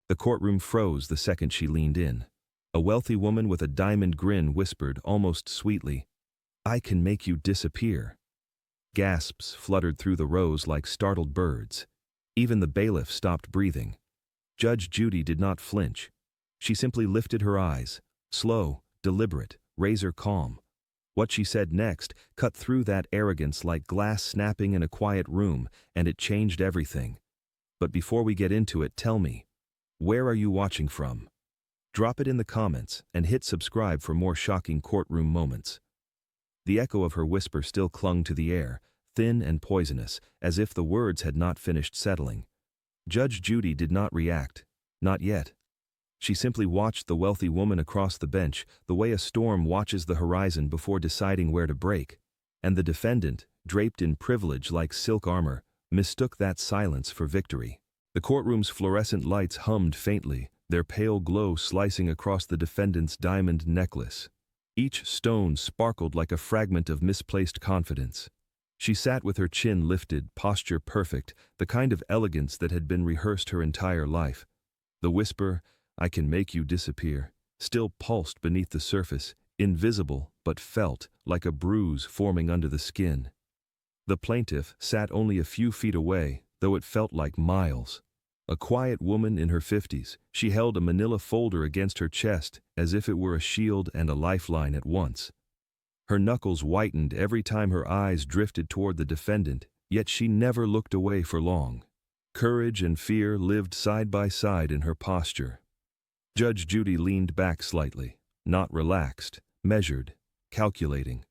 The courtroom froze the second she leaned in. A wealthy woman with a diamond grin whispered, almost sweetly, "I can make you disappear." Gasps fluttered through the rows like startled birds. Even the bailiff stopped breathing. Judge Judy did not flinch. She simply lifted her eyes, slow, deliberate, razor calm. What she said next cut through that arrogance like glass snapping in a quiet room, and it changed everything. "But before we get into it, tell me, where are you watching from? Drop it in the comments and hit subscribe for more shocking courtroom moments." The echo of her whisper still clung to the air, thin and poisonous, as if the words had not finished settling. Judge Judy did not react. Not yet. She simply watched the wealthy woman across the bench, the way a storm watches the horizon before deciding where to break. And the defendant, draped in privilege like silk armor, mistook that silence for victory. The courtroom's fluorescent lights hummed faintly, their pale glow slicing across the defendant's diamond necklace. Each stone sparkled like a fragment of misplaced confidence. She sat with her chin lifted, posture perfect, the kind of elegance that had been rehearsed her entire life. The whisper, "I can make you disappear," still pulsed beneath the surface, invisible but felt, like a bruise forming under the skin. The plaintiff sat only a few feet away, though it felt like miles. A quiet woman in her 50s, she held a manila folder against her chest as if it were a shield and a lifeline at once. Her knuckles whitened every time her eyes drifted toward the defendant, yet she never looked away for long. Courage and fear lived side by side in her posture. Judge Judy leaned back slightly, not relaxed, measured, calculating.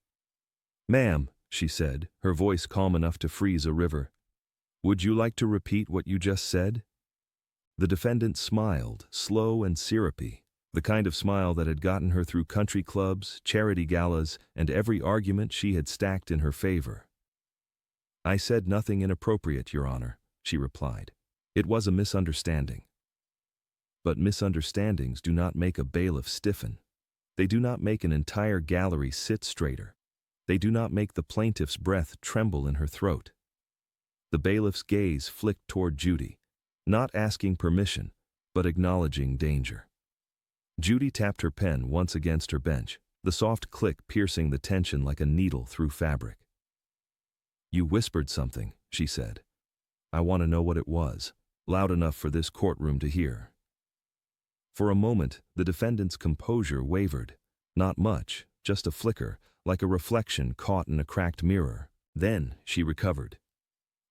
"Ma'am," she said, her voice calm enough to freeze a river, "would you like to repeat what you just said?" The defendant smiled, slow and syrupy, the kind of smile that had gotten her through country clubs, charity galas, and every argument she had stacked in her favor. "I said nothing inappropriate, Your Honor," she replied. "It was a misunderstanding." But misunderstandings do not make a bailiff stiffen. They do not make an entire gallery sit straighter. They do not make the plaintiff's breath tremble in her throat. The bailiff's gaze flicked toward Judy, not asking permission, but acknowledging danger. Judy tapped her pen once against her bench, the soft click piercing the tension like a needle through fabric. "You whispered something," she said. "I want to know what it was, loud enough for this courtroom to hear." For a moment, the defendant's composure wavered. Not much, just a flicker, like a reflection caught in a cracked mirror. Then she recovered.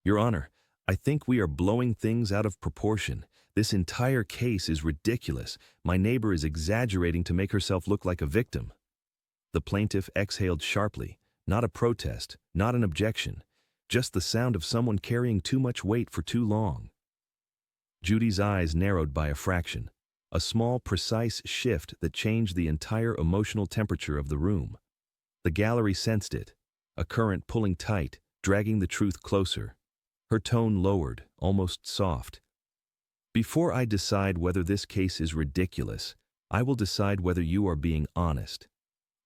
"Your Honor, I think we are blowing things out of proportion. This entire case is ridiculous. My neighbor is exaggerating to make herself look like a victim." The plaintiff exhaled sharply, not a protest, not an objection, just the sound of someone carrying too much weight for too long. Judy's eyes narrowed by a fraction, a small, precise shift that changed the entire emotional temperature of the room. The gallery sensed it, a current pulling tight, dragging the truth closer. Her tone lowered, almost soft. "Before I decide whether this case is ridiculous, I will decide whether you are being honest."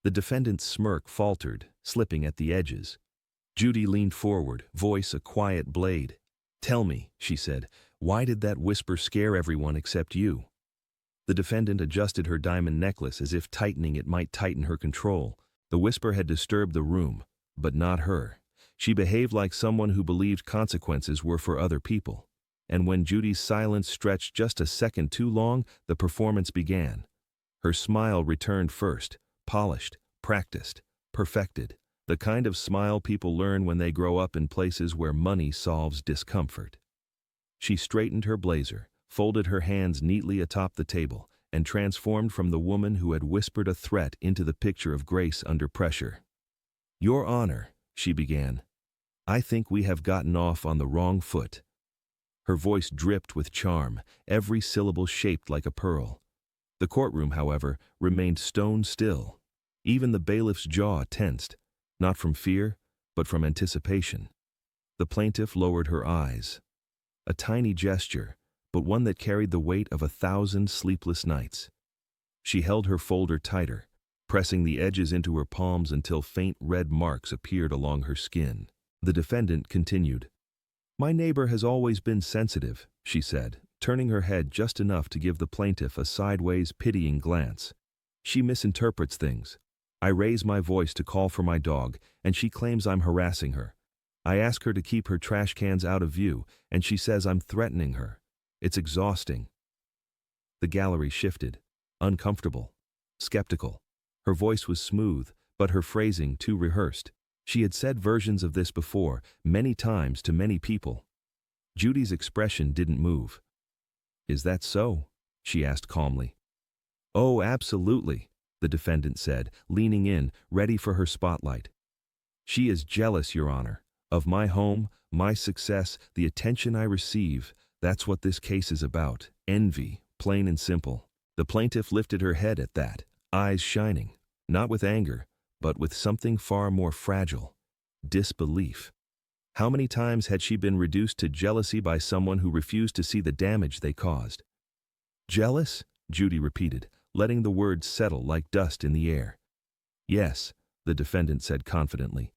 The defendant's smirk faltered, slipping at the edges. Judy leaned forward, voice a quiet blade. "Tell me," she said, "why did that whisper scare everyone except you?" The defendant adjusted her diamond necklace as if tightening it might tighten her control. The whisper had disturbed the room, but not her. She behaved like someone who believed consequences were for other people. And when Judy's silence stretched just a second too long, the performance began. Her smile returned first, polished, practiced, perfected, the kind of smile people learn when they grow up in places where money solves discomfort. She straightened her blazer, folded her hands neatly atop the table, and transformed from the woman who had whispered a threat into the picture of grace under pressure. "Your Honor," she began, "I think we have gotten off on the wrong foot." Her voice dripped with charm, every syllable shaped like a pearl. The courtroom, however, remained stone still. Even the bailiff's jaw tensed, not from fear, but from anticipation. The plaintiff lowered her eyes. A tiny gesture, but one that carried the weight of 1,000 sleepless nights. She held her folder tighter, pressing the edges into her palms until faint red marks appeared along her skin. The defendant continued. "My neighbor has always been sensitive," she said, turning her head just enough to give the plaintiff a sideways, pitying glance. She misinterprets things. I raise my voice to call for my dog, and she claims I'm harassing her. I ask her to keep her trash cans out of view, and she says I'm threatening her. It's exhausting. The gallery shifted, uncomfortable, skeptical. Her voice was smooth, but her phrasing too rehearsed. She had said versions of this before, many times to many people. Judy's expression didn't move. "Is that so?" she asked calmly. "Oh, absolutely," the defendant said, leaning in, ready for her spotlight. "She is jealous, Your Honor, of my home, my success, the attention I receive. That's what this case is about. Envy, plain and simple." The plaintiff lifted her head at that, eyes shining, not with anger, but with something far more fragile: disbelief. How many times had she been reduced to jealousy by someone who refused to see the damage they caused? "Jealous?" Judy repeated, letting the words settle like dust in the air. "Yes," the defendant said confidently.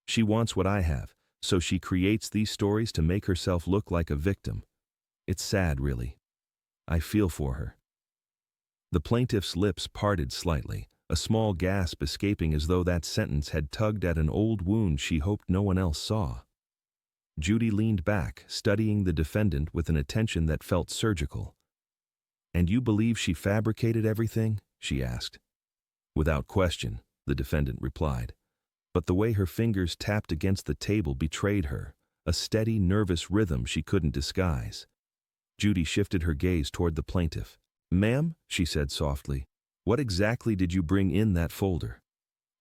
"She wants what I have, so she creates these stories to make herself look like a victim. It's sad, really. I feel for her." The plaintiff's lips parted slightly, a small gasp escaping as though that sentence had tugged at an old wound she hoped no one else saw. Judy leaned back, studying the defendant with an attention that felt surgical. "And you believe she fabricated everything?" she asked. "Without question," the defendant replied. But the way her fingers tapped against the table betrayed her, a steady, nervous rhythm she couldn't disguise. Judy shifted her gaze toward the plaintiff. "Ma'am," she said softly, "what exactly did you bring in that folder?"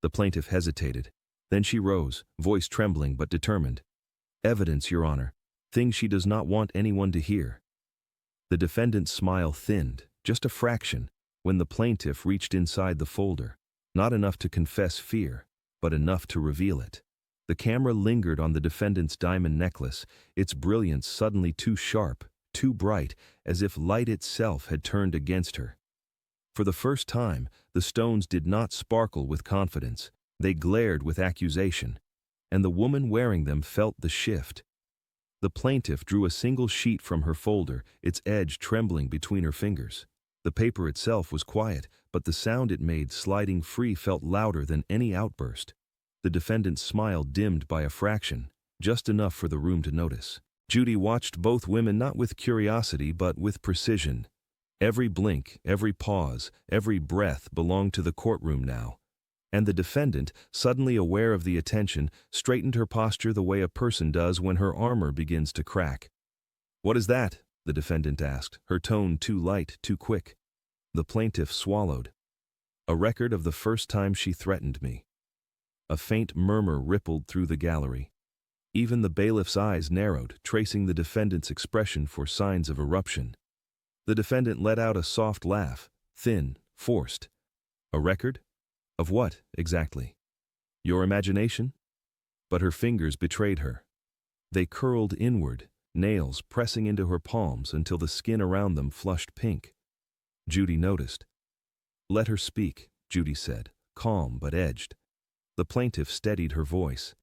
The plaintiff hesitated. Then she rose, voice trembling but determined. "Evidence, Your Honor. Things she does not want anyone to hear." The defendant's smile thinned, just a fraction, when the plaintiff reached inside the folder. Not enough to confess fear, but enough to reveal it. The camera lingered on the defendant's diamond necklace, its brilliance suddenly too sharp, too bright, as if light itself had turned against her. For the first time, the stones did not sparkle with confidence. They glared with accusation, and the woman wearing them felt the shift. The plaintiff drew a single sheet from her folder, its edge trembling between her fingers. The paper itself was quiet, but the sound it made sliding free felt louder than any outburst. The defendant's smile dimmed by a fraction, just enough for the room to notice. Judy watched both women not with curiosity but with precision. Every blink, every pause, every breath belonged to the courtroom now. And the defendant, suddenly aware of the attention, straightened her posture the way a person does when her armor begins to crack. "What is that?" the defendant asked, her tone too light, too quick. The plaintiff swallowed. "A record of the first time she threatened me." A faint murmur rippled through the gallery. Even the bailiff's eyes narrowed, tracing the defendant's expression for signs of eruption. The defendant let out a soft laugh, thin, forced. "A record? Of what, exactly? Your imagination?" But her fingers betrayed her. They curled inward, nails pressing into her palms until the skin around them flushed pink. Judy noticed. "Let her speak," Judy said, calm but edged. The plaintiff steadied her voice.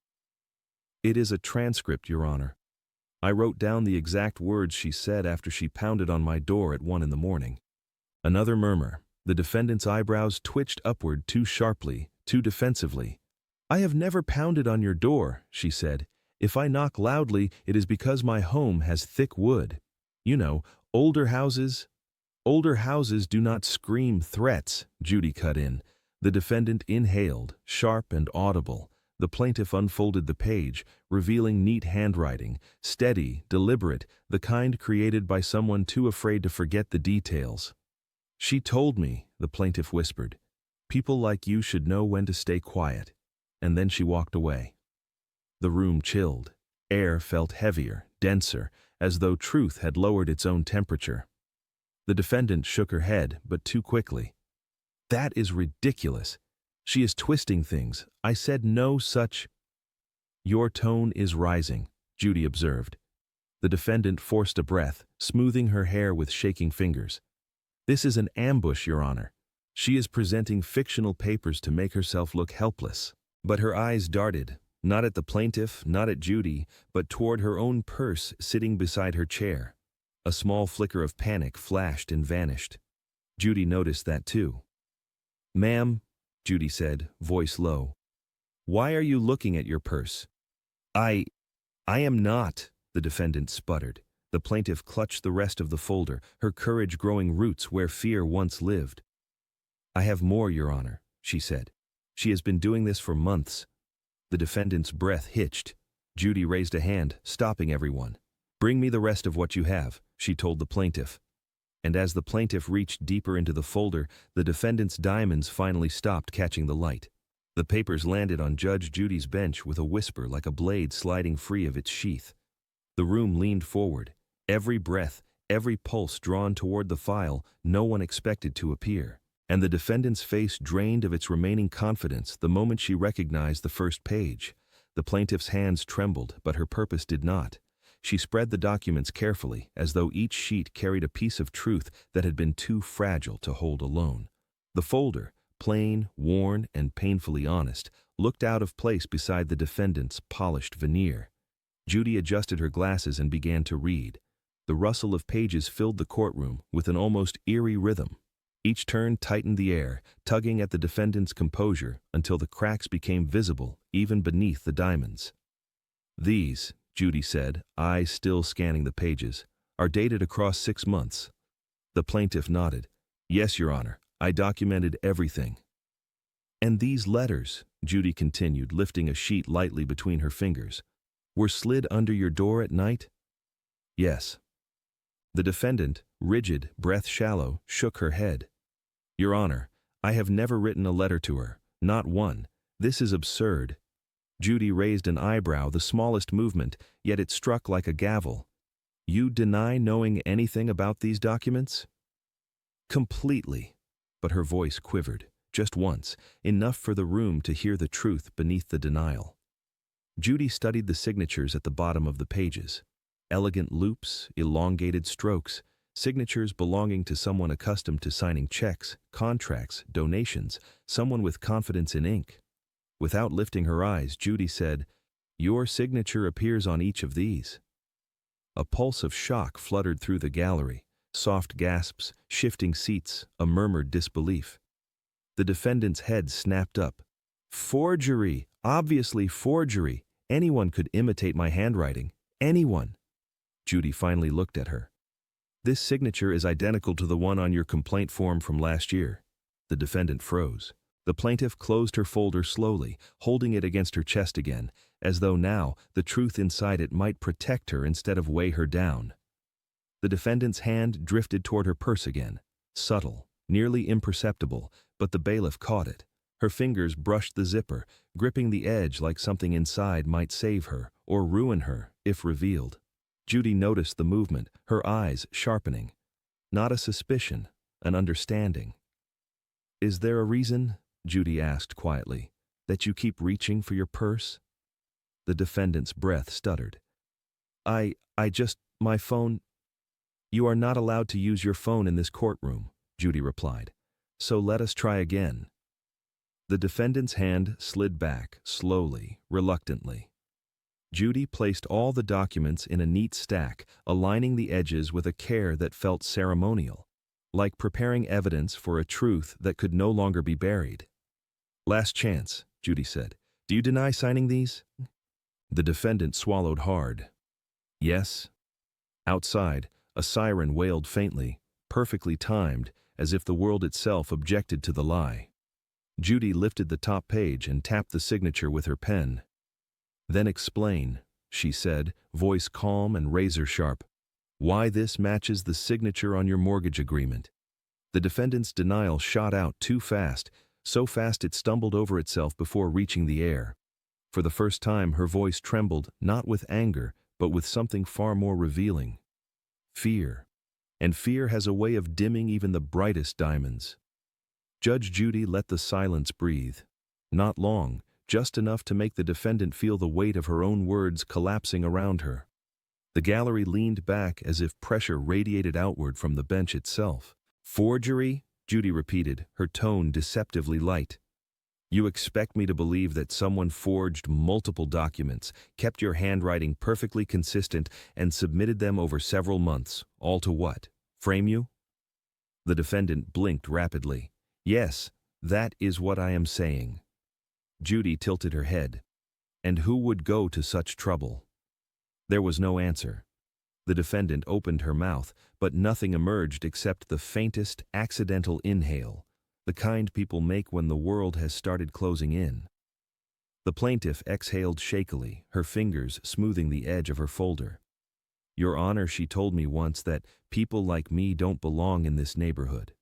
"It is a transcript, Your Honor. I wrote down the exact words she said after she pounded on my door at 1 a.m. Another murmur. The defendant's eyebrows twitched upward too sharply, too defensively. "I have never pounded on your door," she said. "If I knock loudly, it is because my home has thick wood. You know, older houses do not scream threats," Judy cut in. The defendant inhaled, sharp and audible. The plaintiff unfolded the page, revealing neat handwriting, steady, deliberate, the kind created by someone too afraid to forget the details. "She told me," the plaintiff whispered, "people like you should know when to stay quiet." And then she walked away. The room chilled. Air felt heavier, denser, as though truth had lowered its own temperature. The defendant shook her head, but too quickly. "That is ridiculous. She is twisting things. I said no such—" "Your tone is rising," Judy observed. The defendant forced a breath, smoothing her hair with shaking fingers. "This is an ambush, Your Honor. She is presenting fictional papers to make herself look helpless." But her eyes darted, not at the plaintiff, not at Judy, but toward her own purse sitting beside her chair. A small flicker of panic flashed and vanished. Judy noticed that too. "Ma'am," Judy said, voice low, "why are you looking at your purse?" I am not," the defendant sputtered. The plaintiff clutched the rest of the folder, her courage growing roots where fear once lived. "I have more, Your Honor," she said. "She has been doing this for months." The defendant's breath hitched. Judy raised a hand, stopping everyone. "Bring me the rest of what you have," she told the plaintiff. And as the plaintiff reached deeper into the folder, the defendant's diamonds finally stopped catching the light. The papers landed on Judge Judy's bench with a whisper like a blade sliding free of its sheath. The room leaned forward, every breath, every pulse drawn toward the file no one expected to appear. And the defendant's face drained of its remaining confidence the moment she recognized the first page. The plaintiff's hands trembled, but her purpose did not. She spread the documents carefully, as though each sheet carried a piece of truth that had been too fragile to hold alone. The folder, plain, worn, and painfully honest, looked out of place beside the defendant's polished veneer. Judy adjusted her glasses and began to read. The rustle of pages filled the courtroom with an almost eerie rhythm. Each turn tightened the air, tugging at the defendant's composure until the cracks became visible even beneath the diamonds. "These," Judy said, eyes still scanning the pages, "are dated across 6 months." The plaintiff nodded. "Yes, Your Honor, I documented everything." "And these letters," Judy continued, lifting a sheet lightly between her fingers, "were slid under your door at night?" "Yes." The defendant, rigid, breath shallow, shook her head. "Your Honor, I have never written a letter to her, not one. This is absurd." Judy raised an eyebrow, the smallest movement, yet it struck like a gavel. "You deny knowing anything about these documents?" "Completely." But her voice quivered, just once, enough for the room to hear the truth beneath the denial. Judy studied the signatures at the bottom of the pages. Elegant loops, elongated strokes, signatures belonging to someone accustomed to signing checks, contracts, donations, someone with confidence in ink. Without lifting her eyes, Judy said, "Your signature appears on each of these." A pulse of shock fluttered through the gallery, soft gasps, shifting seats, a murmured disbelief. The defendant's head snapped up. "Forgery! Obviously forgery! Anyone could imitate my handwriting. Anyone!" Judy finally looked at her. "This signature is identical to the one on your complaint form from last year." The defendant froze. The plaintiff closed her folder slowly, holding it against her chest again, as though now the truth inside it might protect her instead of weigh her down. The defendant's hand drifted toward her purse again, subtle, nearly imperceptible, but the bailiff caught it. Her fingers brushed the zipper, gripping the edge like something inside might save her or ruin her if revealed. Judy noticed the movement, her eyes sharpening. Not a suspicion, an understanding. "Is there a reason," Judy asked quietly, "that you keep reaching for your purse?" The defendant's breath stuttered. I just, my phone." "You are not allowed to use your phone in this courtroom," Judy replied. "So let us try again." The defendant's hand slid back, slowly, reluctantly. Judy placed all the documents in a neat stack, aligning the edges with a care that felt ceremonial, like preparing evidence for a truth that could no longer be buried. "Last chance," Judy said. "Do you deny signing these?" The defendant swallowed hard. "Yes." Outside, a siren wailed faintly, perfectly timed, as if the world itself objected to the lie. Judy lifted the top page and tapped the signature with her pen. "Then explain," she said, voice calm and razor-sharp, "why this matches the signature on your mortgage agreement." The defendant's denial shot out too fast, so fast it stumbled over itself before reaching the air. For the first time, her voice trembled, not with anger, but with something far more revealing. Fear. And fear has a way of dimming even the brightest diamonds. Judge Judy let the silence breathe. Not long, just enough to make the defendant feel the weight of her own words collapsing around her. The gallery leaned back as if pressure radiated outward from the bench itself. "Forgery?" Judy repeated, her tone deceptively light. You expect me to believe that someone forged multiple documents, kept your handwriting perfectly consistent, and submitted them over several months, all to what? Frame you? The defendant blinked rapidly. Yes, that is what I am saying. Judy tilted her head. And who would go to such trouble? There was no answer. The defendant opened her mouth, but nothing emerged except the faintest, accidental inhale, the kind people make when the world has started closing in. The plaintiff exhaled shakily, her fingers smoothing the edge of her folder. Your Honor, she told me once that people like me don't belong in this neighborhood.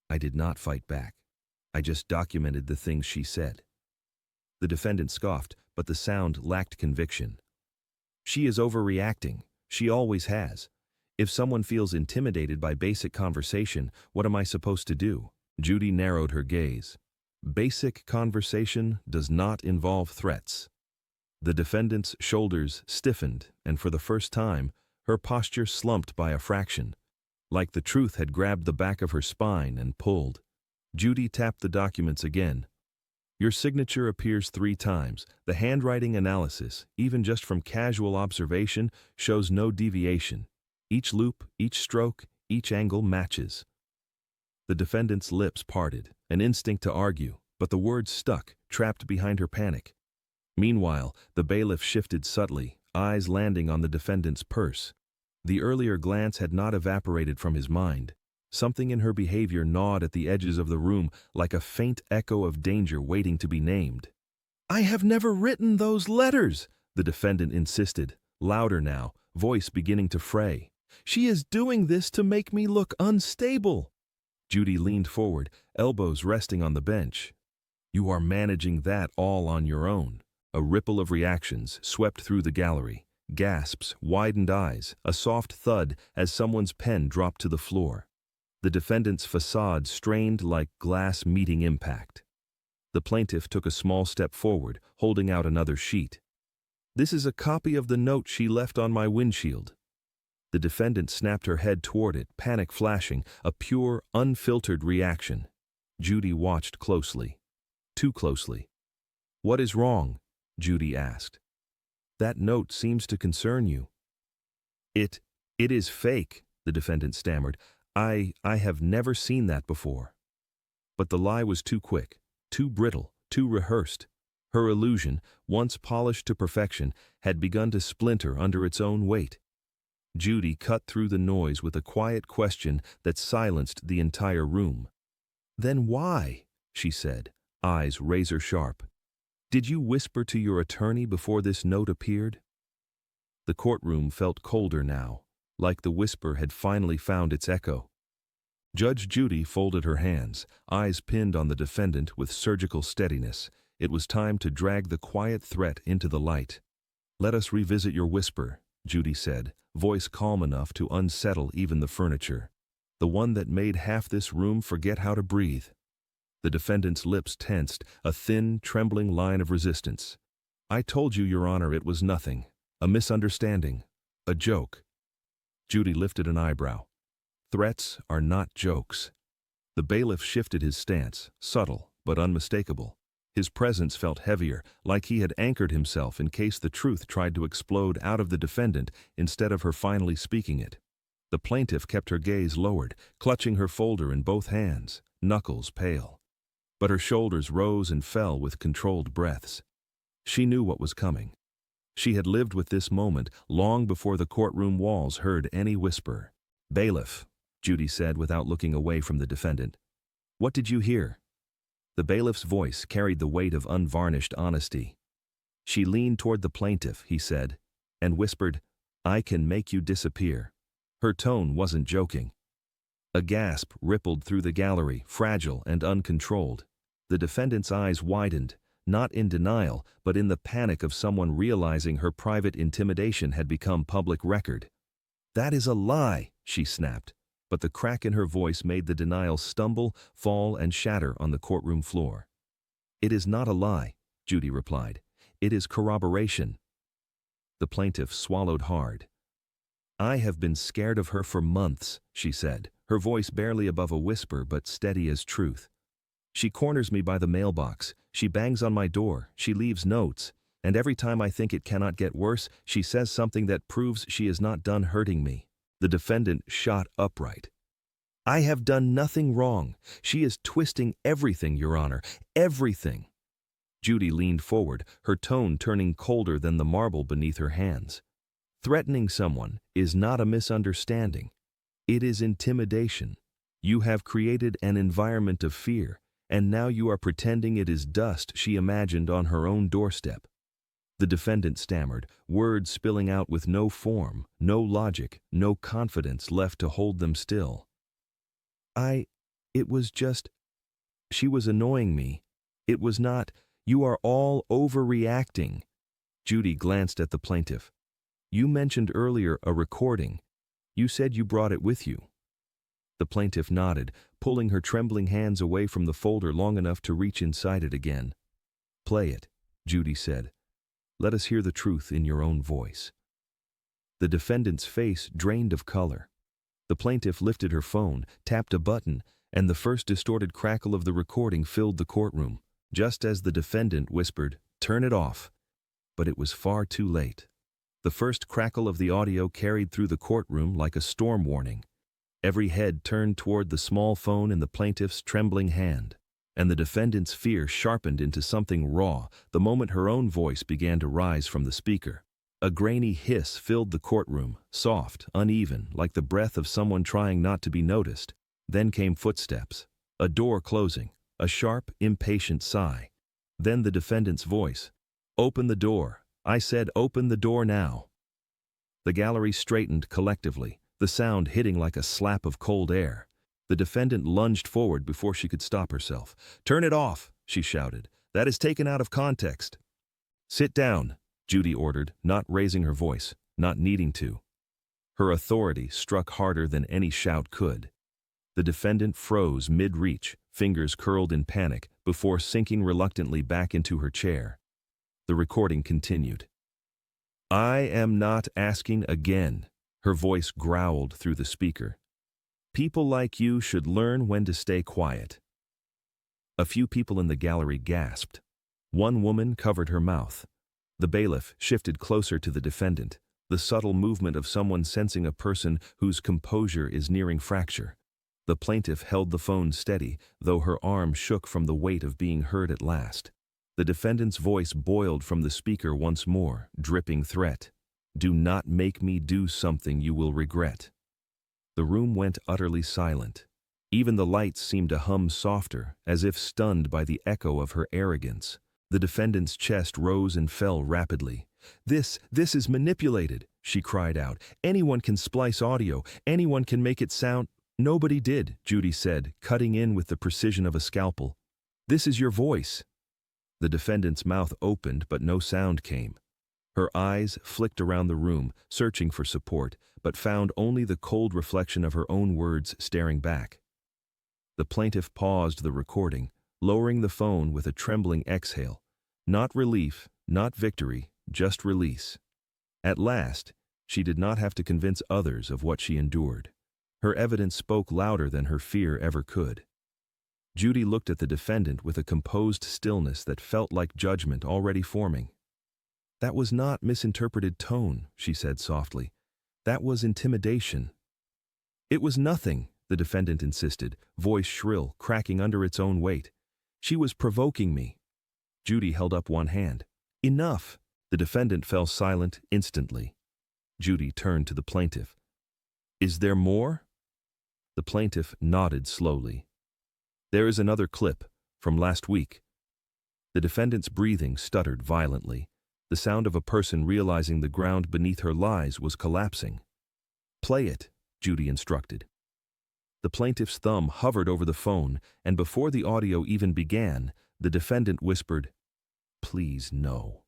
I did not fight back. I just documented the things she said. The defendant scoffed, but the sound lacked conviction. She is overreacting. She always has. If someone feels intimidated by basic conversation, what am I supposed to do? Judy narrowed her gaze. Basic conversation does not involve threats. The defendant's shoulders stiffened, and for the first time, her posture slumped by a fraction, like the truth had grabbed the back of her spine and pulled. Judy tapped the documents again. Your signature appears 3 times. The handwriting analysis, even just from casual observation, shows no deviation. Each loop, each stroke, each angle matches. The defendant's lips parted, an instinct to argue, but the words stuck, trapped behind her panic. Meanwhile, the bailiff shifted subtly, eyes landing on the defendant's purse. The earlier glance had not evaporated from his mind. Something in her behavior gnawed at the edges of the room like a faint echo of danger waiting to be named. I have never written those letters, the defendant insisted, louder now, voice beginning to fray. She is doing this to make me look unstable. Judy leaned forward, elbows resting on the bench. You are managing that all on your own. A ripple of reactions swept through the gallery. Gasps, widened eyes, a soft thud as someone's pen dropped to the floor. The defendant's facade strained like glass meeting impact. The plaintiff took a small step forward, holding out another sheet. This is a copy of the note she left on my windshield. The defendant snapped her head toward it, panic flashing, a pure, unfiltered reaction. Judy watched closely. Too closely. What is wrong? Judy asked. That note seems to concern you. It is fake, the defendant stammered. I have never seen that before. But the lie was too quick, too brittle, too rehearsed. Her illusion, once polished to perfection, had begun to splinter under its own weight. Judy cut through the noise with a quiet question that silenced the entire room. Then why? She said, eyes razor sharp. Did you whisper to your attorney before this note appeared? The courtroom felt colder now, like the whisper had finally found its echo. Judge Judy folded her hands, eyes pinned on the defendant with surgical steadiness. It was time to drag the quiet threat into the light. Let us revisit your whisper, Judy said, voice calm enough to unsettle even the furniture. The one that made half this room forget how to breathe. The defendant's lips tensed, a thin, trembling line of resistance. I told you, Your Honor, it was nothing. A misunderstanding. A joke. Judy lifted an eyebrow. Threats are not jokes. The bailiff shifted his stance, subtle but unmistakable. His presence felt heavier, like he had anchored himself in case the truth tried to explode out of the defendant instead of her finally speaking it. The plaintiff kept her gaze lowered, clutching her folder in both hands, knuckles pale. But her shoulders rose and fell with controlled breaths. She knew what was coming. She had lived with this moment long before the courtroom walls heard any whisper. Bailiff, Judy said without looking away from the defendant. What did you hear? The bailiff's voice carried the weight of unvarnished honesty. She leaned toward the plaintiff, he said, and whispered, I can make you disappear. Her tone wasn't joking. A gasp rippled through the gallery, fragile and uncontrolled. The defendant's eyes widened, not in denial, but in the panic of someone realizing her private intimidation had become public record. That is a lie, she snapped, but the crack in her voice made the denial stumble, fall, and shatter on the courtroom floor. It is not a lie, Judy replied. It is corroboration. The plaintiff swallowed hard. I have been scared of her for months, she said, her voice barely above a whisper but steady as truth. She corners me by the mailbox, she bangs on my door, she leaves notes, and every time I think it cannot get worse, she says something that proves she is not done hurting me." The defendant shot upright. "I have done nothing wrong. She is twisting everything, Your Honor, everything." Judy leaned forward, her tone turning colder than the marble beneath her hands. "Threatening someone is not a misunderstanding. It is intimidation. You have created an environment of fear, and now you are pretending it is dust she imagined on her own doorstep." The defendant stammered, words spilling out with no form, no logic, no confidence left to hold them still. It was just, she was annoying me. It was not, you are all overreacting." Judy glanced at the plaintiff. "You mentioned earlier a recording. You said you brought it with you." The plaintiff nodded, pulling her trembling hands away from the folder long enough to reach inside it again. "Play it," Judy said. "Let us hear the truth in your own voice." The defendant's face drained of color. The plaintiff lifted her phone, tapped a button, and the first distorted crackle of the recording filled the courtroom, just as the defendant whispered, "Turn it off." But it was far too late. The first crackle of the audio carried through the courtroom like a storm warning. Every head turned toward the small phone in the plaintiff's trembling hand, and the defendant's fear sharpened into something raw the moment her own voice began to rise from the speaker. A grainy hiss filled the courtroom, soft, uneven, like the breath of someone trying not to be noticed. Then came footsteps, a door closing, a sharp, impatient sigh. Then the defendant's voice. "Open the door. I said open the door now." The gallery straightened collectively, the sound hitting like a slap of cold air. The defendant lunged forward before she could stop herself. "Turn it off," she shouted. "That is taken out of context." "Sit down," Judy ordered, not raising her voice, not needing to. Her authority struck harder than any shout could. The defendant froze mid-reach, fingers curled in panic, before sinking reluctantly back into her chair. The recording continued. "I am not asking again," her voice growled through the speaker. "People like you should learn when to stay quiet." A few people in the gallery gasped. One woman covered her mouth. The bailiff shifted closer to the defendant, the subtle movement of someone sensing a person whose composure is nearing fracture. The plaintiff held the phone steady, though her arm shook from the weight of being heard at last. The defendant's voice boiled from the speaker once more, dripping threat. "Do not make me do something you will regret." The room went utterly silent. Even the lights seemed to hum softer, as if stunned by the echo of her arrogance. The defendant's chest rose and fell rapidly. This is manipulated," she cried out. "Anyone can splice audio, anyone can make it sound—" "Nobody did," Judy said, cutting in with the precision of a scalpel. "This is your voice." The defendant's mouth opened, but no sound came. Her eyes flicked around the room, searching for support, but found only the cold reflection of her own words staring back. The plaintiff paused the recording, lowering the phone with a trembling exhale. Not relief, not victory, just release. At last, she did not have to convince others of what she endured. Her evidence spoke louder than her fear ever could. Judy looked at the defendant with a composed stillness that felt like judgment already forming. "That was not misinterpreted tone," she said softly. "That was intimidation." "It was nothing," the defendant insisted, voice shrill, cracking under its own weight. "She was provoking me." Judy held up one hand. "Enough!" The defendant fell silent instantly. Judy turned to the plaintiff. "Is there more?" The plaintiff nodded slowly. "There is another clip, from last week." The defendant's breathing stuttered violently, the sound of a person realizing the ground beneath her lies was collapsing. "Play it," Judy instructed. The plaintiff's thumb hovered over the phone, and before the audio even began, the defendant whispered, "Please, no."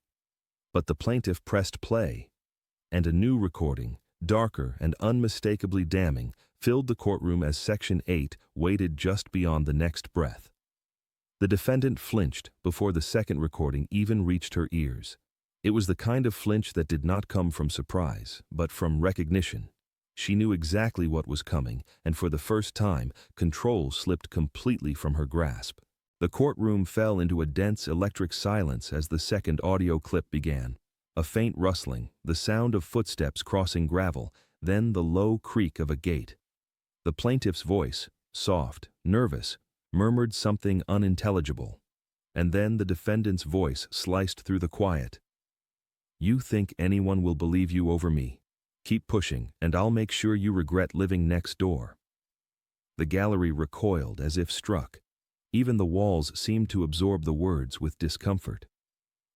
But the plaintiff pressed play, and a new recording, darker and unmistakably damning, filled the courtroom as Section 8 waited just beyond the next breath. The defendant flinched before the second recording even reached her ears. It was the kind of flinch that did not come from surprise, but from recognition. She knew exactly what was coming, and for the first time, control slipped completely from her grasp. The courtroom fell into a dense electric silence as the second audio clip began. A faint rustling, the sound of footsteps crossing gravel, then the low creak of a gate. The plaintiff's voice, soft, nervous, murmured something unintelligible. And then the defendant's voice sliced through the quiet. "You think anyone will believe you over me? Keep pushing, and I'll make sure you regret living next door." The gallery recoiled as if struck. Even the walls seemed to absorb the words with discomfort.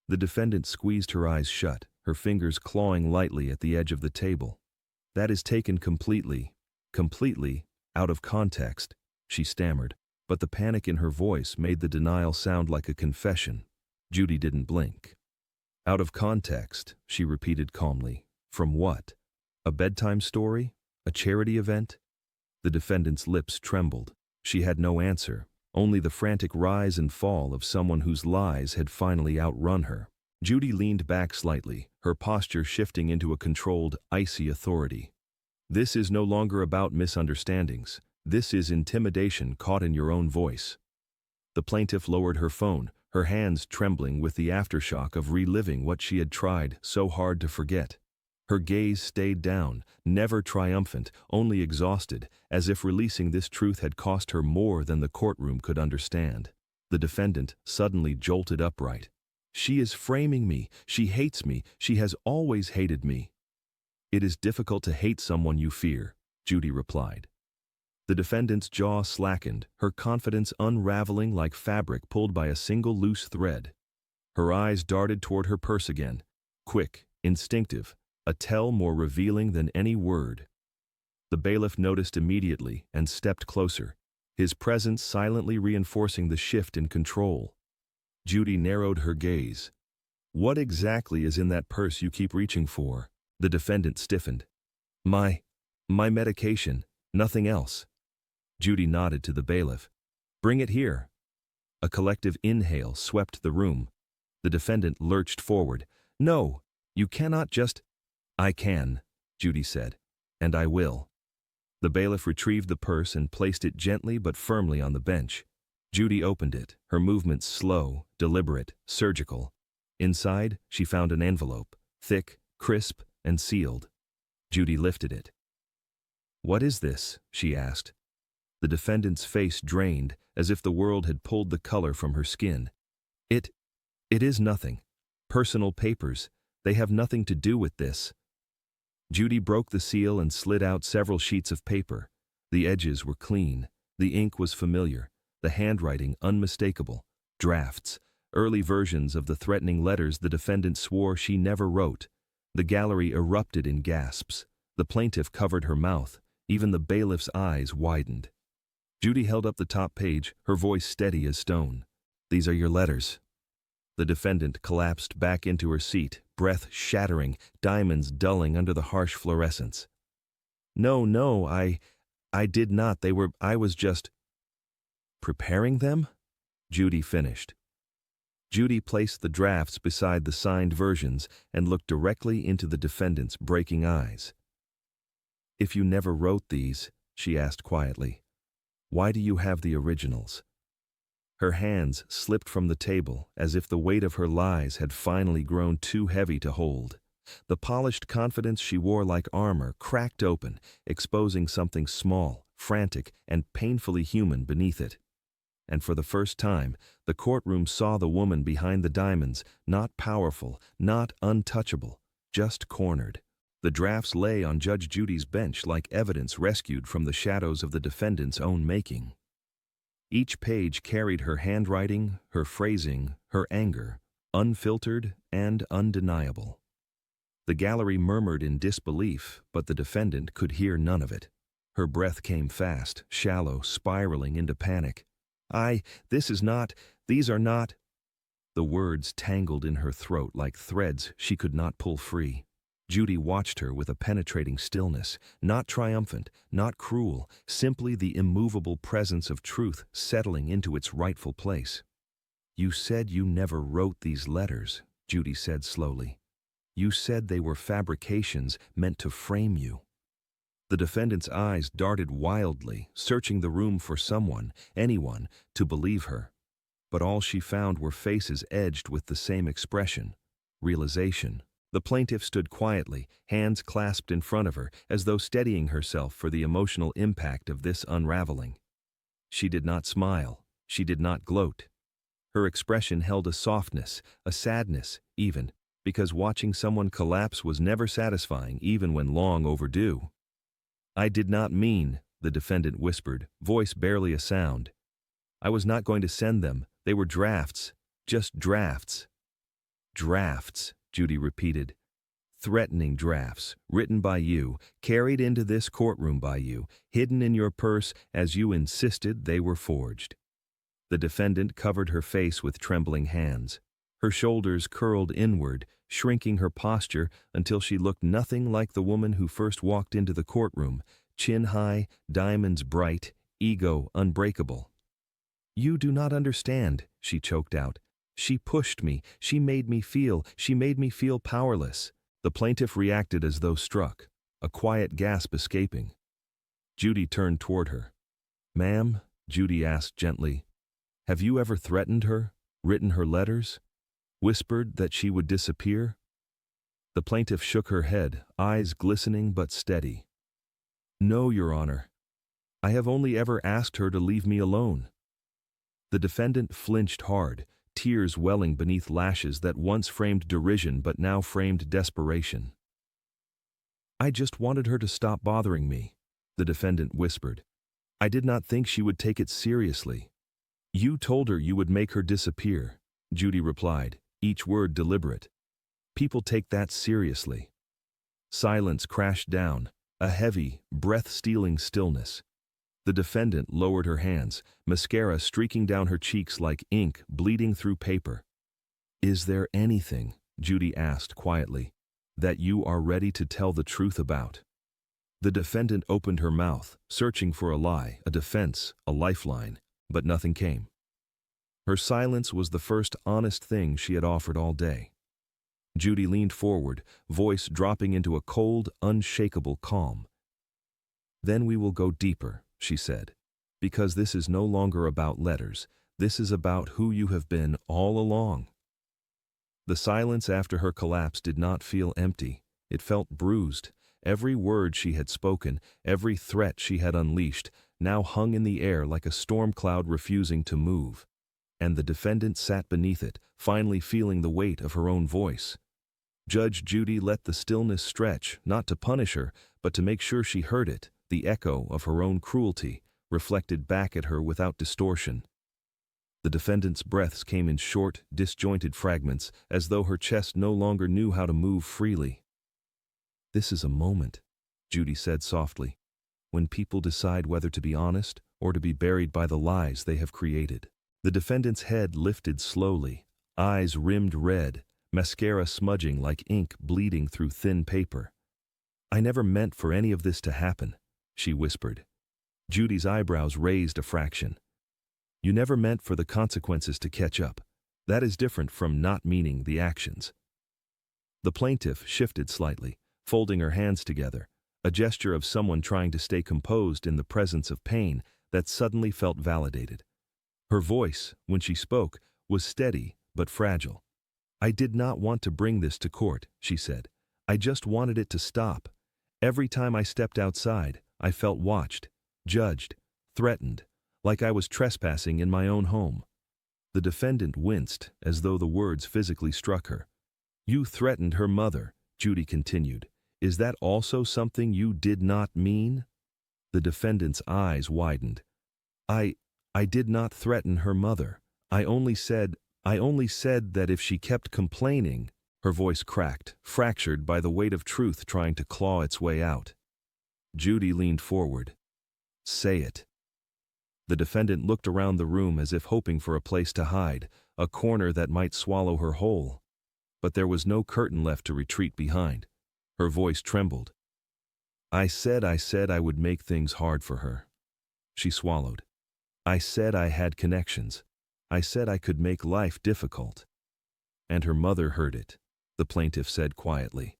The defendant squeezed her eyes shut, her fingers clawing lightly at the edge of the table. "That is taken completely out of context," she stammered, but the panic in her voice made the denial sound like a confession. Judy didn't blink. "Out of context," she repeated calmly. "From what? A bedtime story? A charity event?" The defendant's lips trembled. She had no answer, only the frantic rise and fall of someone whose lies had finally outrun her. Judy leaned back slightly, her posture shifting into a controlled, icy authority. "This is no longer about misunderstandings. This is intimidation caught in your own voice." The plaintiff lowered her phone, her hands trembling with the aftershock of reliving what she had tried so hard to forget. Her gaze stayed down, never triumphant, only exhausted, as if releasing this truth had cost her more than the courtroom could understand. The defendant suddenly jolted upright. "She is framing me. She hates me. She has always hated me." "It is difficult to hate someone you fear," Judy replied. The defendant's jaw slackened, her confidence unraveling like fabric pulled by a single loose thread. Her eyes darted toward her purse again, quick, instinctive, a tell more revealing than any word. The bailiff noticed immediately and stepped closer, his presence silently reinforcing the shift in control. Judy narrowed her gaze. "What exactly is in that purse you keep reaching for?" The defendant stiffened. My medication, nothing else." Judy nodded to the bailiff. "Bring it here." A collective inhale swept the room. The defendant lurched forward. "No, you cannot just—" "I can," Judy said, "and I will." The bailiff retrieved the purse and placed it gently but firmly on the bench. Judy opened it, her movements slow, deliberate, surgical. Inside, she found an envelope, thick, crisp, and sealed. Judy lifted it. "What is this?" she asked. The defendant's face drained, as if the world had pulled the color from her skin. It is nothing. Personal papers. They have nothing to do with this." Judy broke the seal and slid out several sheets of paper. The edges were clean. The ink was familiar. The handwriting unmistakable. Drafts. Early versions of the threatening letters the defendant swore she never wrote. The gallery erupted in gasps. The plaintiff covered her mouth. Even the bailiff's eyes widened. Judy held up the top page, her voice steady as stone. "These are your letters." The defendant collapsed back into her seat, breath shattering, diamonds dulling under the harsh fluorescence. No, I did not. I was just—" "Preparing them?" Judy finished. Judy placed the drafts beside the signed versions and looked directly into the defendant's breaking eyes. "If you never wrote these," she asked quietly, "why do you have the originals?" Her hands slipped from the table as if the weight of her lies had finally grown too heavy to hold. The polished confidence she wore like armor cracked open, exposing something small, frantic, and painfully human beneath it. And for the first time, the courtroom saw the woman behind the diamonds, not powerful, not untouchable, just cornered. The drafts lay on Judge Judy's bench like evidence rescued from the shadows of the defendant's own making. Each page carried her handwriting, her phrasing, her anger, unfiltered and undeniable. The gallery murmured in disbelief, but the defendant could hear none of it. Her breath came fast, shallow, spiraling into panic. These are not." The words tangled in her throat like threads she could not pull free. Judy watched her with a penetrating stillness, not triumphant, not cruel, simply the immovable presence of truth settling into its rightful place. "You said you never wrote these letters," Judy said slowly. "You said they were fabrications meant to frame you." The defendant's eyes darted wildly, searching the room for someone, anyone, to believe her. but all she found were faces edged with the same expression: realization. The plaintiff stood quietly, hands clasped in front of her, as though steadying herself for the emotional impact of this unraveling. She did not smile. She did not gloat. Her expression held a softness, a sadness, even, because watching someone collapse was never satisfying, even when long overdue. "I did not mean," the defendant whispered, voice barely a sound. "I was not going to send them. They were drafts. Just drafts." "Drafts," Judy repeated. "Threatening drafts, written by you, carried into this courtroom by you, hidden in your purse as you insisted they were forged." The defendant covered her face with trembling hands. Her shoulders curled inward, shrinking her posture until she looked nothing like the woman who first walked into the courtroom, chin high, diamonds bright, ego unbreakable. "You do not understand," she choked out. "She pushed me. She made me feel powerless." The plaintiff reacted as though struck, a quiet gasp escaping. Judy turned toward her. "Ma'am," Judy asked gently, "have you ever threatened her, written her letters, whispered that she would disappear?" The plaintiff shook her head, eyes glistening but steady. "No, Your Honor. I have only ever asked her to leave me alone." The defendant flinched hard, tears welling beneath lashes that once framed derision but now framed desperation. "I just wanted her to stop bothering me," the defendant whispered. "I did not think she would take it seriously." "You told her you would make her disappear," Judy replied, each word deliberate. "People take that seriously." Silence crashed down, a heavy, breath-stealing stillness. The defendant lowered her hands, mascara streaking down her cheeks like ink bleeding through paper. "Is there anything," Judy asked quietly, "that you are ready to tell the truth about?" The defendant opened her mouth, searching for a lie, a defense, a lifeline, but nothing came. Her silence was the first honest thing she had offered all day. Judy leaned forward, voice dropping into a cold, unshakable calm. "Then we will go deeper," she said, "because this is no longer about letters. This is about who you have been all along." The silence after her collapse did not feel empty. It felt bruised. Every word she had spoken, every threat she had unleashed, now hung in the air like a storm cloud refusing to move. And the defendant sat beneath it, finally feeling the weight of her own voice. Judge Judy let the stillness stretch, not to punish her, but to make sure she heard it, the echo of her own cruelty, reflected back at her without distortion. The defendant's breaths came in short, disjointed fragments, as though her chest no longer knew how to move freely. "This is a moment," Judy said softly, "when people decide whether to be honest or to be buried by the lies they have created." The defendant's head lifted slowly, eyes rimmed red, mascara smudging like ink bleeding through thin paper. "I never meant for any of this to happen," she whispered. Judy's eyebrows raised a fraction. "You never meant for the consequences to catch up. That is different from not meaning the actions." The plaintiff shifted slightly, folding her hands together, a gesture of someone trying to stay composed in the presence of pain that suddenly felt validated. Her voice, when she spoke, was steady but fragile. "I did not want to bring this to court," she said. "I just wanted it to stop. Every time I stepped outside, I felt watched, judged, threatened, like I was trespassing in my own home." The defendant winced as though the words physically struck her. "You threatened her mother," Judy continued. "Is that also something you did not mean?" The defendant's eyes widened. I did not threaten her mother. I only said that if she kept complaining." Her voice cracked, fractured by the weight of truth trying to claw its way out. Judy leaned forward. "Say it." The defendant looked around the room as if hoping for a place to hide, a corner that might swallow her whole. But there was no curtain left to retreat behind. Her voice trembled. I said I would make things hard for her." She swallowed. "I said I had connections. I said I could make life difficult." "And her mother heard it," the plaintiff said quietly.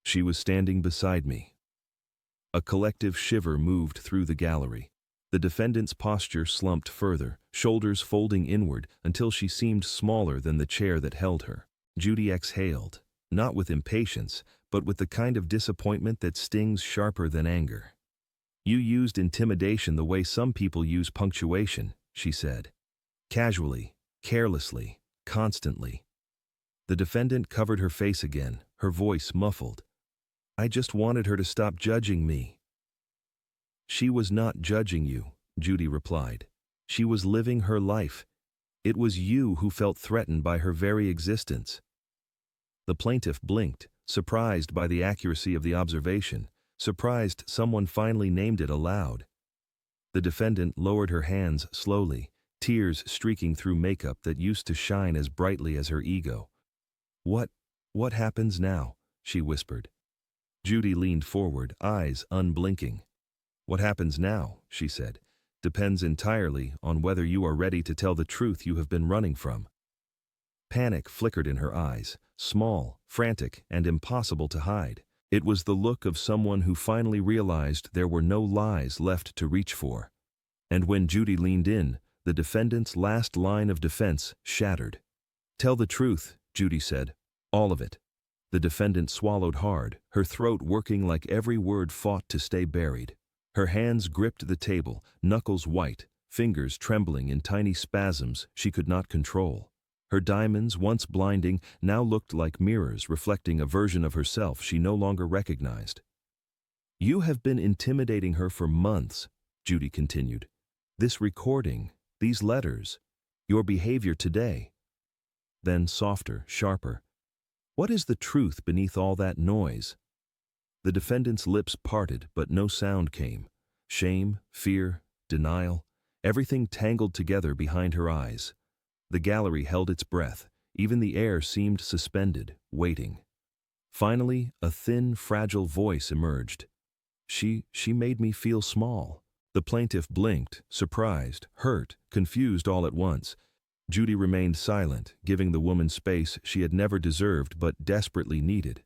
"She was standing beside me." A collective shiver moved through the gallery. The defendant's posture slumped further, shoulders folding inward until she seemed smaller than the chair that held her. Judy exhaled, not with impatience, but with the kind of disappointment that stings sharper than anger. "You used intimidation the way some people use punctuation," she said. Casually, carelessly, constantly. The defendant covered her face again, her voice muffled. "I just wanted her to stop judging me." "She was not judging you," Judy replied. "She was living her life. It was you who felt threatened by her very existence." The plaintiff blinked, surprised by the accuracy of the observation, surprised someone finally named it aloud. The defendant lowered her hands slowly, tears streaking through makeup that used to shine as brightly as her ego. What happens now?" she whispered. Judy leaned forward, eyes unblinking. "What happens now," she said, "depends entirely on whether you are ready to tell the truth you have been running from." Panic flickered in her eyes, small, frantic, and impossible to hide. It was the look of someone who finally realized there were no lies left to reach for. And when Judy leaned in, the defendant's last line of defense shattered. "Tell the truth," Judy said. "All of it." The defendant swallowed hard, her throat working like every word fought to stay buried. Her hands gripped the table, knuckles white, fingers trembling in tiny spasms she could not control. Her diamonds, once blinding, now looked like mirrors reflecting a version of herself she no longer recognized. "You have been intimidating her for months," Judy continued. "This recording, these letters, your behavior today." Then softer, sharper. "What is the truth beneath all that noise?" The defendant's lips parted, but no sound came. Shame, fear, denial, everything tangled together behind her eyes. The gallery held its breath. Even the air seemed suspended, waiting. Finally, a thin, fragile voice emerged. She made me feel small." The plaintiff blinked, surprised, hurt, confused all at once. Judy remained silent, giving the woman space she had never deserved but desperately needed.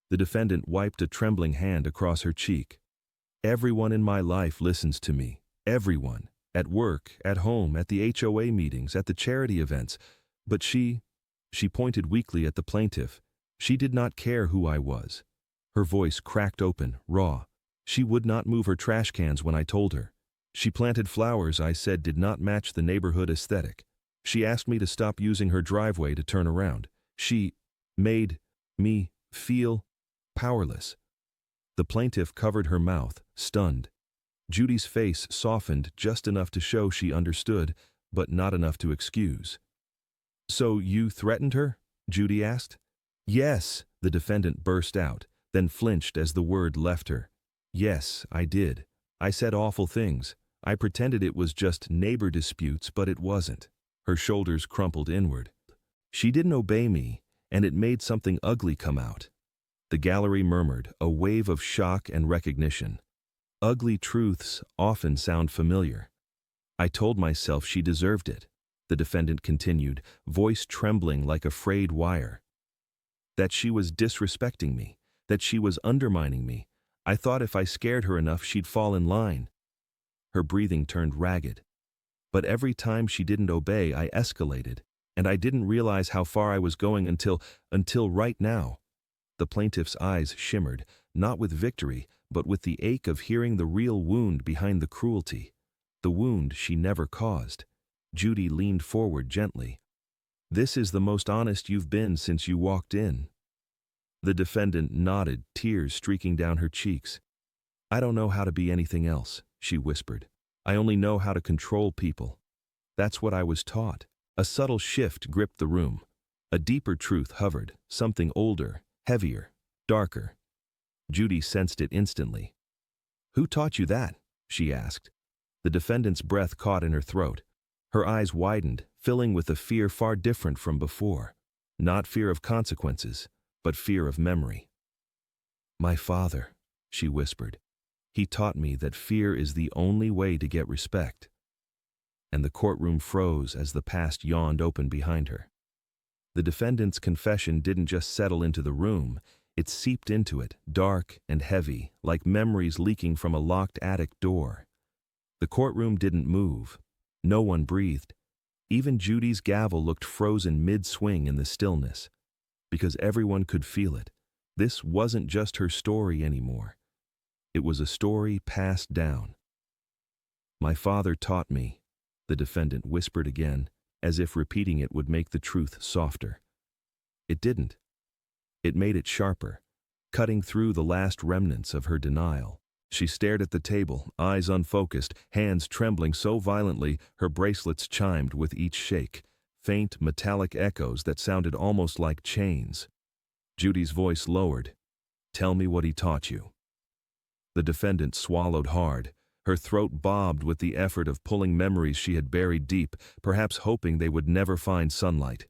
The defendant wiped a trembling hand across her cheek. "Everyone in my life listens to me. Everyone. At work, at home, at the HOA meetings, at the charity events. But she pointed weakly at the plaintiff. "She did not care who I was." Her voice cracked open, raw. "She would not move her trash cans when I told her. She planted flowers I said did not match the neighborhood aesthetic. She asked me to stop using her driveway to turn around. She made me feel powerless." The plaintiff covered her mouth, stunned. Judy's face softened just enough to show she understood, but not enough to excuse. "So you threatened her?" Judy asked. "Yes," the defendant burst out, then flinched as the word left her. "Yes, I did. I said awful things. I pretended it was just neighbor disputes, but it wasn't." Her shoulders crumpled inward. "She didn't obey me, and it made something ugly come out." The gallery murmured, a wave of shock and recognition. Ugly truths often sound familiar. "I told myself she deserved it," the defendant continued, voice trembling like a frayed wire. "That she was disrespecting me, that she was undermining me. I thought if I scared her enough she'd fall in line." Her breathing turned ragged. "But every time she didn't obey, I escalated, and I didn't realize how far I was going until right now." The plaintiff's eyes shimmered, not with victory, but with the ache of hearing the real wound behind the cruelty. The wound she never caused. Judy leaned forward gently. "This is the most honest you've been since you walked in." The defendant nodded, tears streaking down her cheeks. "I don't know how to be anything else," she whispered. "I only know how to control people. That's what I was taught." A subtle shift gripped the room. A deeper truth hovered, something older, heavier, darker. Judy sensed it instantly. "Who taught you that?" she asked. The defendant's breath caught in her throat. Her eyes widened, filling with a fear far different from before. Not fear of consequences, but fear of memory. "My father," she whispered. "He taught me that fear is the only way to get respect." And the courtroom froze as the past yawned open behind her. The defendant's confession didn't just settle into the room, it seeped into it, dark and heavy, like memories leaking from a locked attic door. The courtroom didn't move. No one breathed. Even Judy's gavel looked frozen mid-swing in the stillness. Because everyone could feel it. This wasn't just her story anymore. It was a story passed down. "My father taught me," the defendant whispered again, as if repeating it would make the truth softer. It didn't. It made it sharper, cutting through the last remnants of her denial. She stared at the table, eyes unfocused, hands trembling so violently her bracelets chimed with each shake, faint metallic echoes that sounded almost like chains. Judy's voice lowered. "Tell me what he taught you." The defendant swallowed hard. Her throat bobbed with the effort of pulling memories she had buried deep, perhaps hoping they would never find sunlight.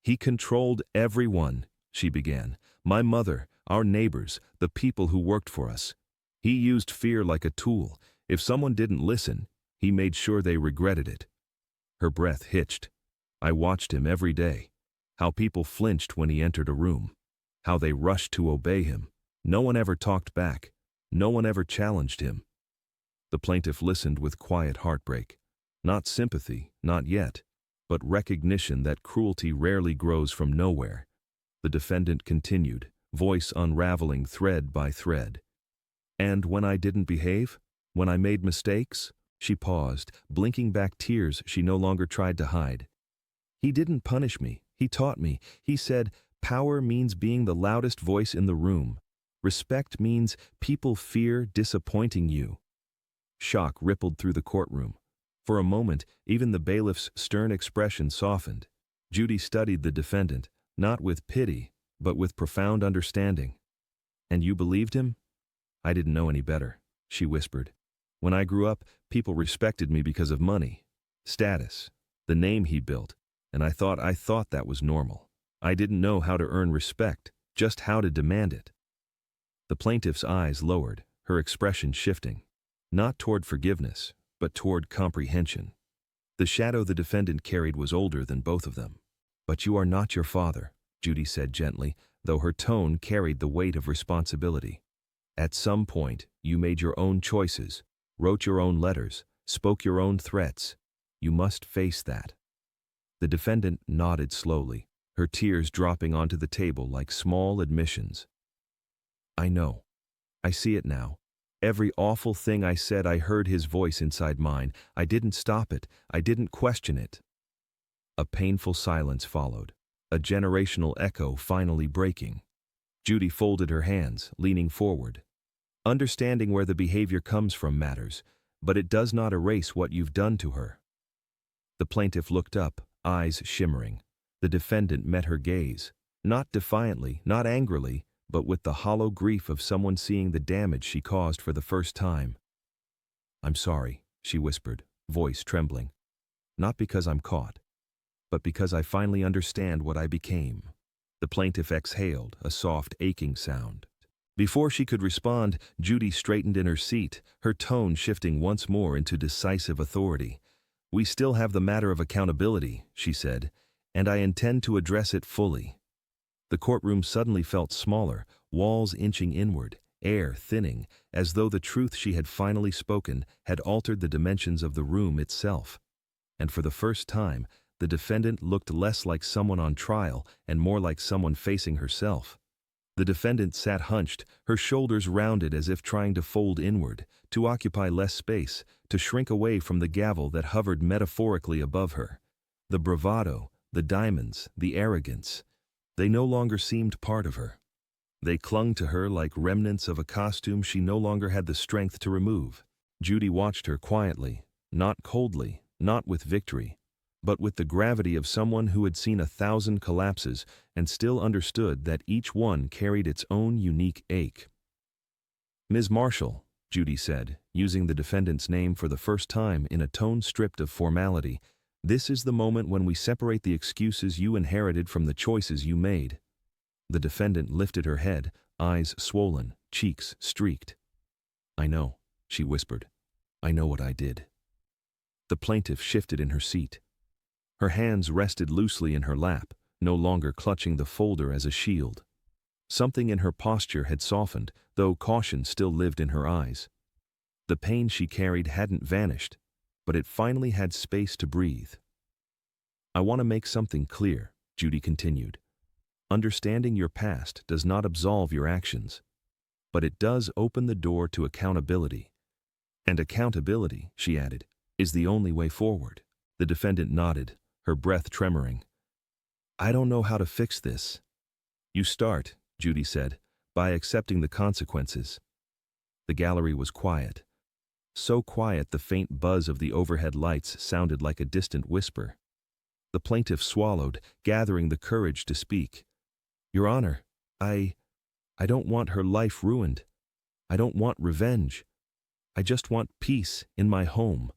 "He controlled everyone," she began. "My mother, our neighbors, the people who worked for us. He used fear like a tool. If someone didn't listen, he made sure they regretted it." Her breath hitched. "I watched him every day. How people flinched when he entered a room. How they rushed to obey him. No one ever talked back. No one ever challenged him." The plaintiff listened with quiet heartbreak. Not sympathy, not yet, but recognition that cruelty rarely grows from nowhere. The defendant continued, voice unraveling thread by thread. "And when I didn't behave? When I made mistakes?" She paused, blinking back tears she no longer tried to hide. "He didn't punish me. He taught me. He said, 'Power means being the loudest voice in the room. Respect means people fear disappointing you.'" Shock rippled through the courtroom. For a moment, even the bailiff's stern expression softened. Judy studied the defendant, not with pity, but with profound understanding. "And you believed him?" "I didn't know any better," she whispered. "When I grew up, people respected me because of money, status, the name he built, and I thought that was normal. I didn't know how to earn respect, just how to demand it." The plaintiff's eyes lowered, her expression shifting. Not toward forgiveness, but toward comprehension. The shadow the defendant carried was older than both of them. "But you are not your father," Judy said gently, though her tone carried the weight of responsibility. "At some point, you made your own choices, wrote your own letters, spoke your own threats. You must face that." The defendant nodded slowly, her tears dropping onto the table like small admissions. "I know. I see it now. Every awful thing I said, I heard his voice inside mine. I didn't stop it. I didn't question it." A painful silence followed, a generational echo finally breaking. Judy folded her hands, leaning forward. "Understanding where the behavior comes from matters, but it does not erase what you've done to her." The plaintiff looked up, eyes shimmering. The defendant met her gaze, not defiantly, not angrily, but with the hollow grief of someone seeing the damage she caused for the first time. "I'm sorry," she whispered, voice trembling. "Not because I'm caught, but because I finally understand what I became." The plaintiff exhaled, a soft, aching sound. Before she could respond, Judy straightened in her seat, her tone shifting once more into decisive authority. "We still have the matter of accountability," she said, "and I intend to address it fully." The courtroom suddenly felt smaller, walls inching inward, air thinning, as though the truth she had finally spoken had altered the dimensions of the room itself. And for the first time, the defendant looked less like someone on trial and more like someone facing herself. The defendant sat hunched, her shoulders rounded as if trying to fold inward, to occupy less space, to shrink away from the gavel that hovered metaphorically above her. The bravado, the diamonds, the arrogance, they no longer seemed part of her. They clung to her like remnants of a costume she no longer had the strength to remove. Judy watched her quietly, not coldly, not with victory, but with the gravity of someone who had seen 1,000 collapses and still understood that each one carried its own unique ache. "Ms. Marshall," Judy said, using the defendant's name for the first time in a tone stripped of formality, "this is the moment when we separate the excuses you inherited from the choices you made." The defendant lifted her head, eyes swollen, cheeks streaked. "I know," she whispered. "I know what I did." The plaintiff shifted in her seat. Her hands rested loosely in her lap, no longer clutching the folder as a shield. Something in her posture had softened, though caution still lived in her eyes. The pain she carried hadn't vanished, but it finally had space to breathe. "I want to make something clear," Judy continued. "Understanding your past does not absolve your actions, but it does open the door to accountability. And accountability," she added, "is the only way forward." The defendant nodded, her breath tremoring. "I don't know how to fix this." "You start," Judy said, "by accepting the consequences." The gallery was quiet. So quiet the faint buzz of the overhead lights sounded like a distant whisper. The plaintiff swallowed, gathering the courage to speak. "Your Honor, I don't want her life ruined. I don't want revenge. I just want peace in my home."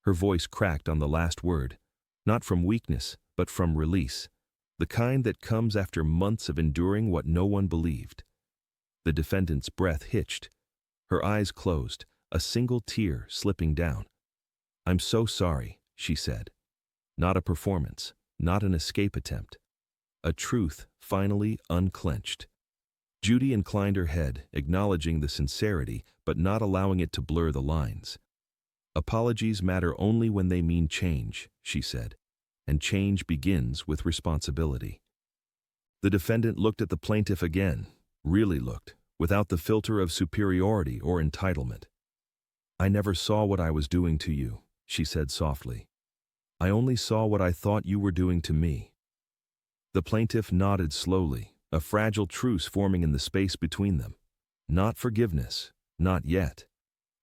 Her voice cracked on the last word, not from weakness, but from release, the kind that comes after months of enduring what no one believed. The defendant's breath hitched. Her eyes closed, a single tear slipping down. "I'm so sorry," she said. Not a performance, not an escape attempt. A truth finally unclenched. Judy inclined her head, acknowledging the sincerity, but not allowing it to blur the lines. "Apologies matter only when they mean change," she said, "and change begins with responsibility." The defendant looked at the plaintiff again, really looked, without the filter of superiority or entitlement. "I never saw what I was doing to you," she said softly. "I only saw what I thought you were doing to me." The plaintiff nodded slowly, a fragile truce forming in the space between them. Not forgiveness, not yet.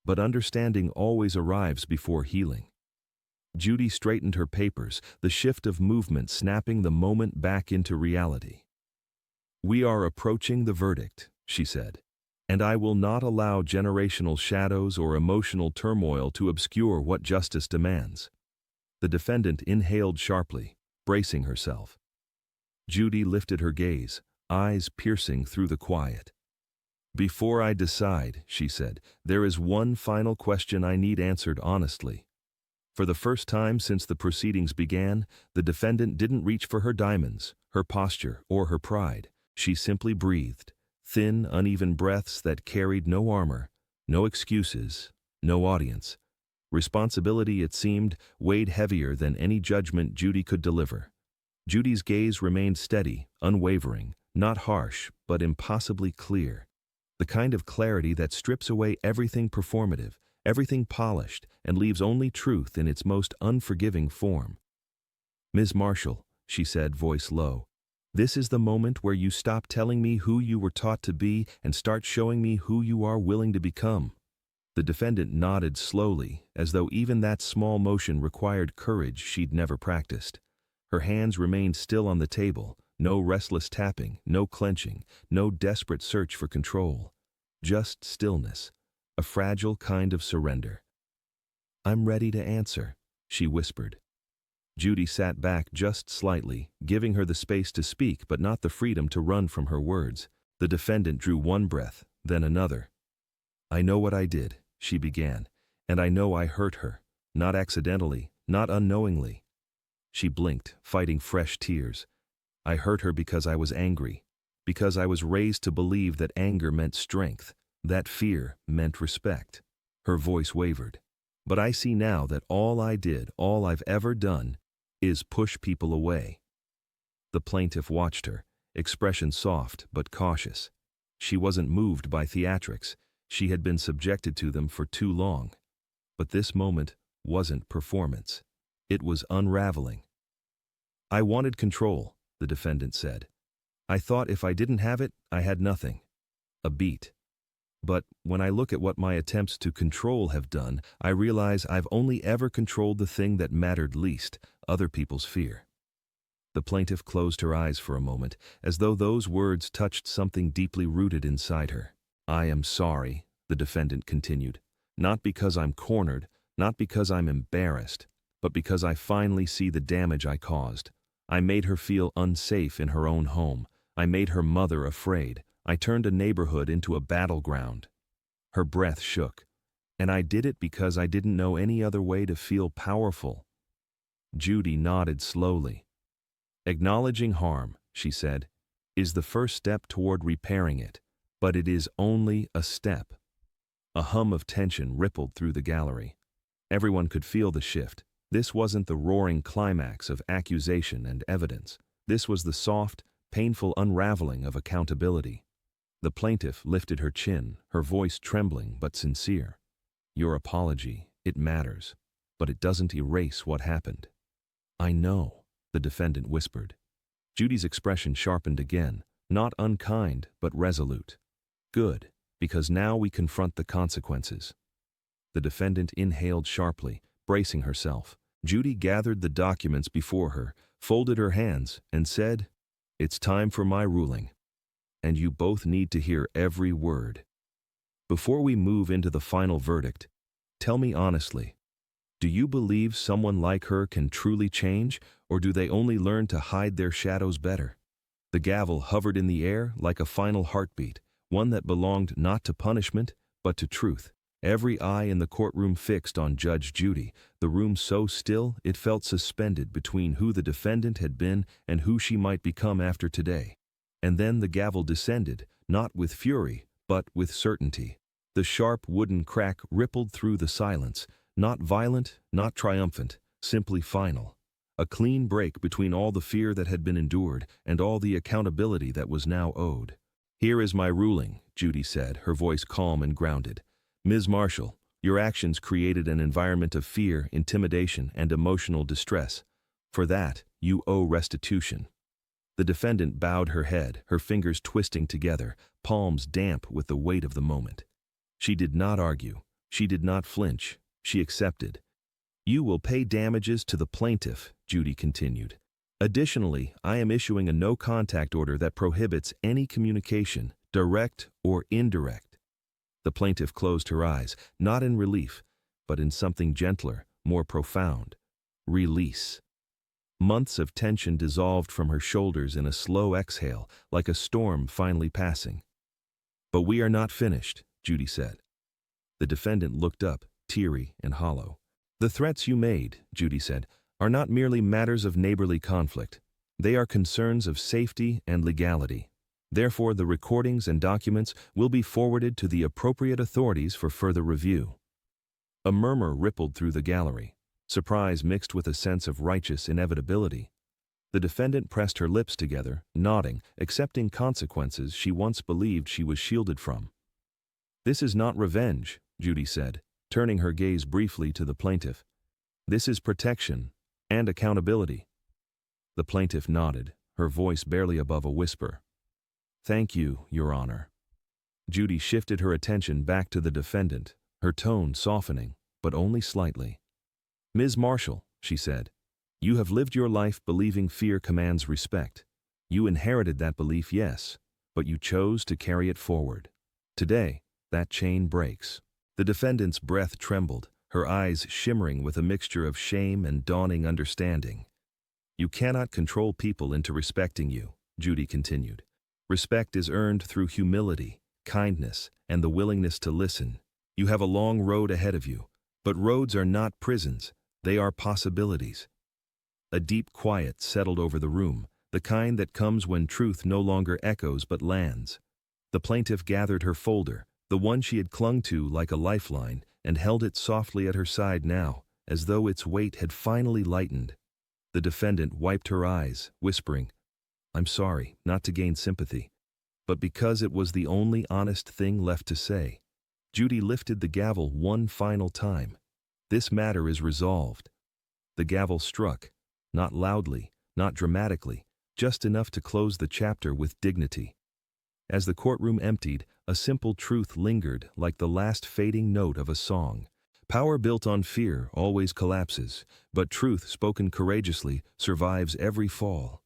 But understanding always arrives before healing. Judy straightened her papers, the shift of movement snapping the moment back into reality. "We are approaching the verdict," she said, "and I will not allow generational shadows or emotional turmoil to obscure what justice demands." The defendant inhaled sharply, bracing herself. Judy lifted her gaze, eyes piercing through the quiet. "Before I decide," she said, "there is one final question I need answered honestly." For the first time since the proceedings began, the defendant didn't reach for her diamonds, her posture, or her pride. She simply breathed, thin, uneven breaths that carried no armor, no excuses, no audience. Responsibility, it seemed, weighed heavier than any judgment Judy could deliver. Judy's gaze remained steady, unwavering, not harsh, but impossibly clear. The kind of clarity that strips away everything performative, everything polished, and leaves only truth in its most unforgiving form. "Ms. Marshall," she said, voice low, "this is the moment where you stop telling me who you were taught to be and start showing me who you are willing to become." The defendant nodded slowly, as though even that small motion required courage she'd never practiced. Her hands remained still on the table, no restless tapping, no clenching, no desperate search for control. Just stillness, a fragile kind of surrender. "I'm ready to answer," she whispered. Judy sat back just slightly, giving her the space to speak but not the freedom to run from her words. The defendant drew one breath, then another. "I know what I did," she began, "and I know I hurt her, not accidentally, not unknowingly." She blinked, fighting fresh tears. "I hurt her because I was angry, because I was raised to believe that anger meant strength, that fear meant respect." Her voice wavered. "But I see now that all I did, all I've ever done, is push people away." The plaintiff watched her, expression soft but cautious. She wasn't moved by theatrics. She had been subjected to them for too long. But this moment wasn't performance. It was unraveling. "I wanted control," the defendant said. "I thought if I didn't have it, I had nothing. A beat. But when I look at what my attempts to control have done, I realize I've only ever controlled the thing that mattered least, other people's fear." The plaintiff closed her eyes for a moment, as though those words touched something deeply rooted inside her. "I am sorry," the defendant continued, "not because I'm cornered, not because I'm embarrassed, but because I finally see the damage I caused. I made her feel unsafe in her own home. I made her mother afraid. I turned a neighborhood into a battleground." Her breath shook. "And I did it because I didn't know any other way to feel powerful." Judy nodded slowly. "Acknowledging harm," she said, "is the first step toward repairing it, but it is only a step." A hum of tension rippled through the gallery. Everyone could feel the shift. This wasn't the roaring climax of accusation and evidence. This was the soft, painful unraveling of accountability. The plaintiff lifted her chin, her voice trembling but sincere. "Your apology, it matters, but it doesn't erase what happened." "I know," the defendant whispered. Judy's expression sharpened again, not unkind but resolute. "Good, because now we confront the consequences." The defendant inhaled sharply, bracing herself. Judy gathered the documents before her, folded her hands, and said, "It's time for my ruling. And you both need to hear every word. Before we move into the final verdict, tell me honestly, do you believe someone like her can truly change, or do they only learn to hide their shadows better?" The gavel hovered in the air like a final heartbeat, one that belonged not to punishment, but to truth. Every eye in the courtroom fixed on Judge Judy, the room so still it felt suspended between who the defendant had been and who she might become after today. And then the gavel descended, not with fury, but with certainty. The sharp wooden crack rippled through the silence, not violent, not triumphant, simply final. A clean break between all the fear that had been endured and all the accountability that was now owed. "Here is my ruling," Judy said, her voice calm and grounded. "Ms. Marshall, your actions created an environment of fear, intimidation, and emotional distress. For that, you owe restitution." The defendant bowed her head, her fingers twisting together, palms damp with the weight of the moment. She did not argue. She did not flinch. She accepted. "You will pay damages to the plaintiff," Judy continued. "Additionally, I am issuing a no-contact order that prohibits any communication, direct or indirect." The plaintiff closed her eyes, not in relief, but in something gentler, more profound. Release. Months of tension dissolved from her shoulders in a slow exhale, like a storm finally passing. "But we are not finished," Judy said. The defendant looked up, teary and hollow. "The threats you made," Judy said, "are not merely matters of neighborly conflict. They are concerns of safety and legality. Therefore, the recordings and documents will be forwarded to the appropriate authorities for further review." A murmur rippled through the gallery, surprise mixed with a sense of righteous inevitability. The defendant pressed her lips together, nodding, accepting consequences she once believed she was shielded from. "This is not revenge," Judy said, turning her gaze briefly to the plaintiff. "This is protection and accountability." The plaintiff nodded, her voice barely above a whisper. "Thank you, Your Honor." Judy shifted her attention back to the defendant, her tone softening, but only slightly. "Ms. Marshall," she said, "you have lived your life believing fear commands respect. You inherited that belief, yes, but you chose to carry it forward. Today, that chain breaks." The defendant's breath trembled, her eyes shimmering with a mixture of shame and dawning understanding. "You cannot control people into respecting you," Judy continued. "Respect is earned through humility, kindness, and the willingness to listen. You have a long road ahead of you, but roads are not prisons, they are possibilities." A deep quiet settled over the room, the kind that comes when truth no longer echoes but lands. The plaintiff gathered her folder, the one she had clung to like a lifeline, and held it softly at her side now, as though its weight had finally lightened. The defendant wiped her eyes, whispering, "I'm sorry, not to gain sympathy, but because it was the only honest thing left to say." Judy lifted the gavel one final time. "This matter is resolved." The gavel struck, not loudly, not dramatically, just enough to close the chapter with dignity. As the courtroom emptied, a simple truth lingered like the last fading note of a song. Power built on fear always collapses, but truth spoken courageously survives every fall.